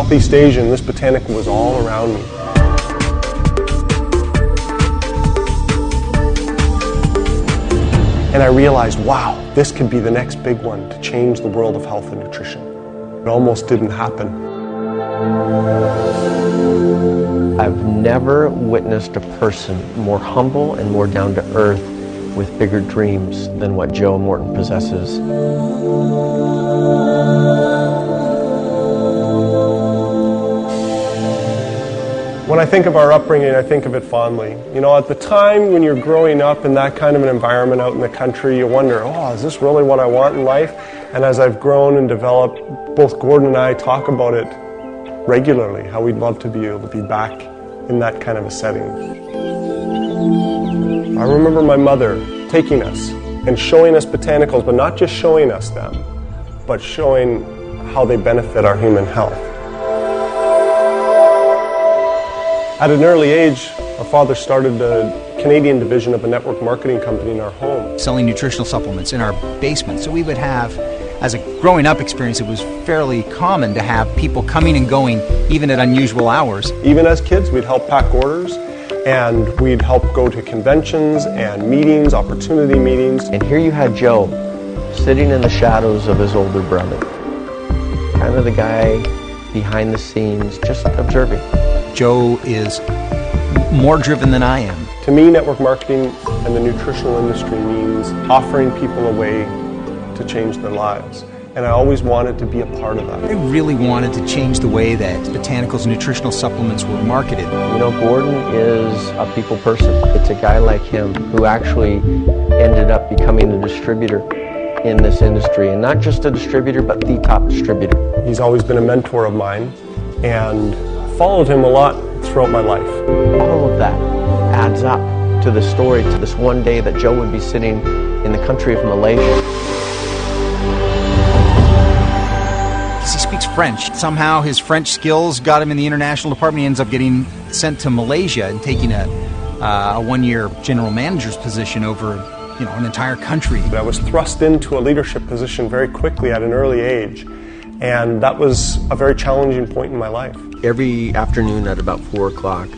Southeast Asia, and this botanical was all around me. And I realized, wow, this could be the next big one to change the world of health and nutrition. It almost didn't happen. I've never witnessed a person more humble and more down to earth with bigger dreams than what Joe Morton possesses. When I think of our upbringing, I think of it fondly. You know, at the time when you're growing up in that kind of an environment out in the country, you wonder, oh, is this really what I want in life? And as I've grown and developed, both Gordon and I talk about it regularly, how we'd love to be able to be back in that kind of a setting. I remember my mother taking us and showing us botanicals, but not just showing us them, but showing how they benefit our human health. At an early age, our father started the Canadian division of a network marketing company in our home. Selling nutritional supplements in our basement. So we would have, as a growing up experience, it was fairly common to have people coming and going, even at unusual hours. Even as kids, we'd help pack orders, and we'd help go to conventions and meetings, opportunity meetings. And here you had Joe, sitting in the shadows of his older brother. Kind of the guy behind the scenes, just observing. Joe is more driven than I am. To me, network marketing and the nutritional industry means offering people a way to change their lives. And I always wanted to be a part of that. I really wanted to change the way that botanicals and nutritional supplements were marketed. You know, Gordon is a people person. It's a guy like him who actually ended up becoming a distributor in this industry. And not just a distributor, but the top distributor. He's always been a mentor of mine, and followed him a lot throughout my life. All of that adds up to the story, to this one day that Joe would be sitting in the country of Malaysia. He speaks French. Somehow his French skills got him in the international department. He ends up getting sent to Malaysia and taking a one-year general manager's position over, you know, an entire country. I was thrust into a leadership position very quickly at an early age, and that was a very challenging point in my life. Every afternoon at about 4 o'clock,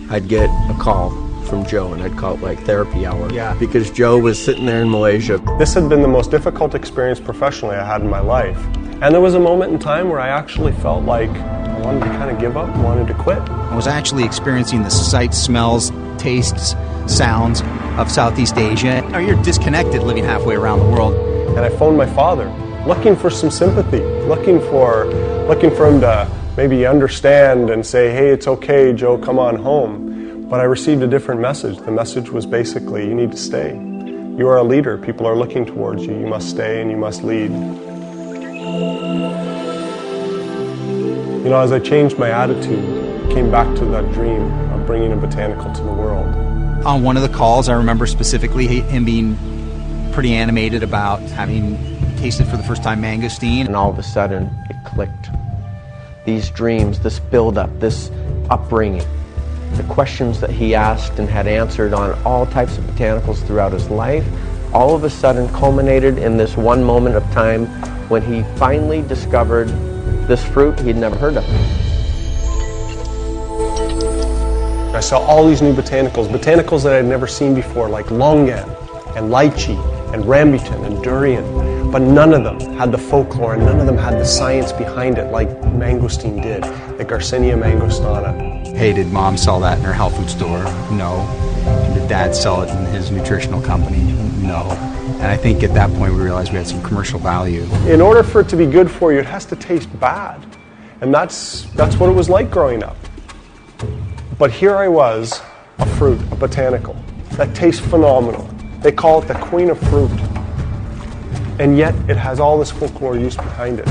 I'd get a call from Joe, and I'd call it like therapy hour. Yeah. Because Joe was sitting there in Malaysia. This had been the most difficult experience professionally I had in my life. And there was a moment in time where I actually felt like I wanted to kind of give up, wanted to quit. I was actually experiencing the sights, smells, tastes, sounds of Southeast Asia. You know, you're disconnected living halfway around the world. And I phoned my father, looking for some sympathy, looking for him to maybe understand and say, hey, it's okay, Joe, come on home. But I received a different message. The message was basically, you need to stay. You are a leader. People are looking towards you. You must stay and you must lead. You know, as I changed my attitude, I came back to that dream of bringing a botanical to the world. On one of the calls, I remember specifically him being pretty animated about having tasted for the first time mangosteen. And all of a sudden, it clicked. These dreams, this build-up, this upbringing, the questions that he asked and had answered on all types of botanicals throughout his life, all of a sudden culminated in this one moment of time when he finally discovered this fruit he'd never heard of. I saw all these new botanicals that I had never seen before, like longan and lychee and rambutan and durian, but none of them had the folklore and none of them had the science behind it like mangosteen did, like Garcinia mangostana. Hey, did mom sell that in her health food store? No. Did dad sell it in his nutritional company? No. And I think at that point we realized we had some commercial value. In order for it to be good for you, it has to taste bad. And that's what it was like growing up. But here I was, a fruit, a botanical, that tastes phenomenal. They call it the queen of fruit. And yet it has all this folklore use behind it.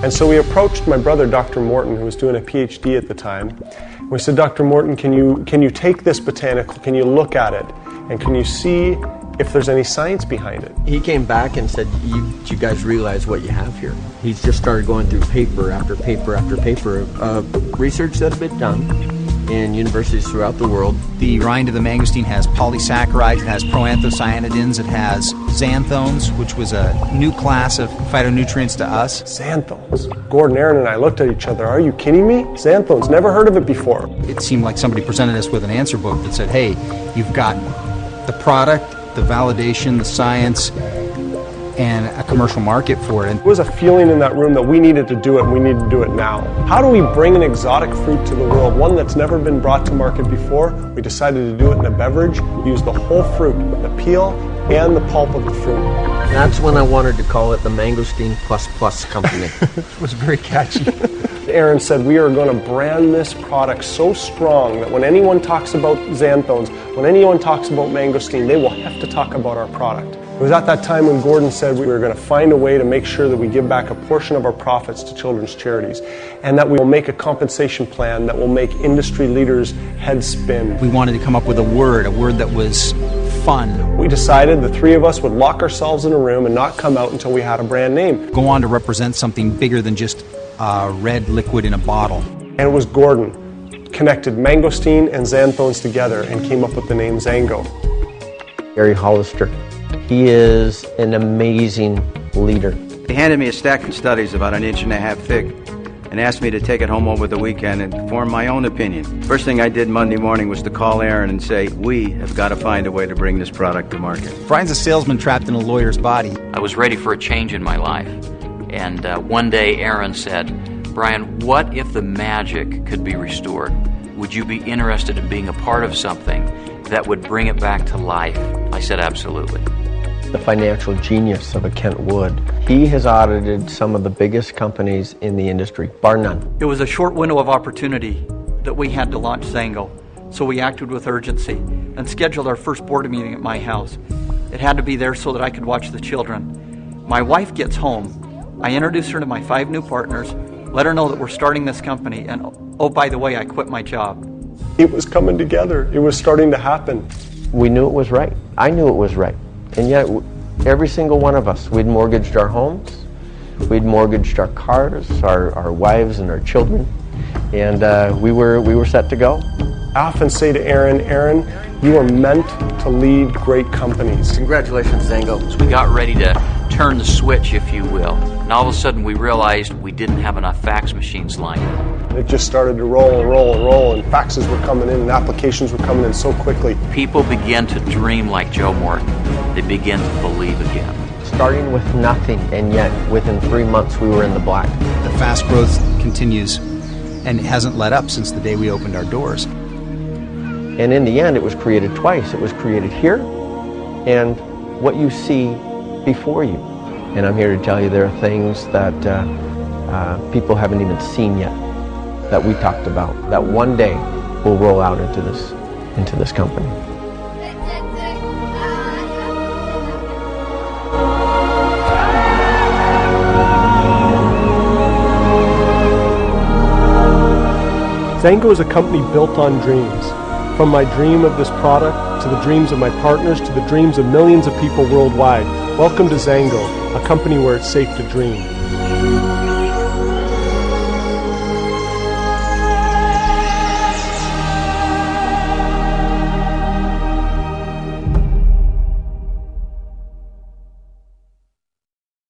And so we approached my brother, Dr. Morton, who was doing a PhD at the time. We said, Dr. Morton, can you take this botanical, can you look at it, and can you see if there's any science behind it? He came back and said, you guys realize what you have here. He's just started going through paper after paper after paper of research that had been done in universities throughout the world. The rind of the mangosteen has polysaccharides, it has proanthocyanidins, it has xanthones, which was a new class of phytonutrients to us. Xanthones. Gordon, Aaron, and I looked at each other. Are you kidding me? Xanthones. Never heard of it before. It seemed like somebody presented us with an answer book that said, hey, you've got the product, the validation, the science, and a commercial market for it. There was a feeling in that room that we needed to do it, and we need to do it now. How do we bring an exotic fruit to the world, one that's never been brought to market before? We decided to do it in a beverage. We used the whole fruit, the peel and the pulp of the fruit. That's when I wanted to call it the Mangosteen Plus Company. It was very catchy. Aaron said we are going to brand this product so strong that when anyone talks about xanthones, when anyone talks about mangosteen, they will have to talk about our product. It was at that time when Gordon said we were going to find a way to make sure that we give back a portion of our profits to children's charities, and that we will make a compensation plan that will make industry leaders' heads spin. We wanted to come up with a word that was fun. We decided the three of us would lock ourselves in a room and not come out until we had a brand name. Go on to represent something bigger than just red liquid in a bottle. And it was Gordon connected mangosteen and xanthones together and came up with the name XanGo. Gary Hollister. He is an amazing leader. He handed me a stack of studies about 1.5 inches thick and asked me to take it home over the weekend and form my own opinion. First thing I did Monday morning was to call Aaron and say, we have got to find a way to bring this product to market. Brian's a salesman trapped in a lawyer's body. I was ready for a change in my life. And one day Aaron said, Brian, what if the magic could be restored? Would you be interested in being a part of something that would bring it back to life? I said, absolutely. The financial genius of a Kent Wood. He has audited some of the biggest companies in the industry, bar none. It was a short window of opportunity that we had to launch XanGo, so we acted with urgency and scheduled our first board meeting at my house. It had to be there so that I could watch the children. My wife gets home. I introduce her to my 5 new partners, let her know that we're starting this company, and oh, by the way, I quit my job. It was coming together. It was starting to happen. We knew it was right. I knew it was right. And yet, every single one of us, we'd mortgaged our homes, we'd mortgaged our cars, our wives and our children, and we were set to go. I often say to Aaron, Aaron, you are meant to lead great companies. Congratulations, XanGo. So we got ready to turn the switch, if you will. And all of a sudden we realized we didn't have enough fax machines lined up. It just started to roll and roll and roll, and faxes were coming in and applications were coming in so quickly. People began to dream like Joe Morton. They began to believe again. Starting with nothing, and yet within 3 months we were in the black. The fast growth continues, and it hasn't let up since the day we opened our doors. And in the end, it was created twice. It was created here, and what you see before you. And I'm here to tell you there are things that people haven't even seen yet, that we talked about, that one day will roll out into this company. XanGo is a company built on dreams. From my dream of this product, to the dreams of my partners, to the dreams of millions of people worldwide. Welcome to XanGo, a company where it's safe to dream.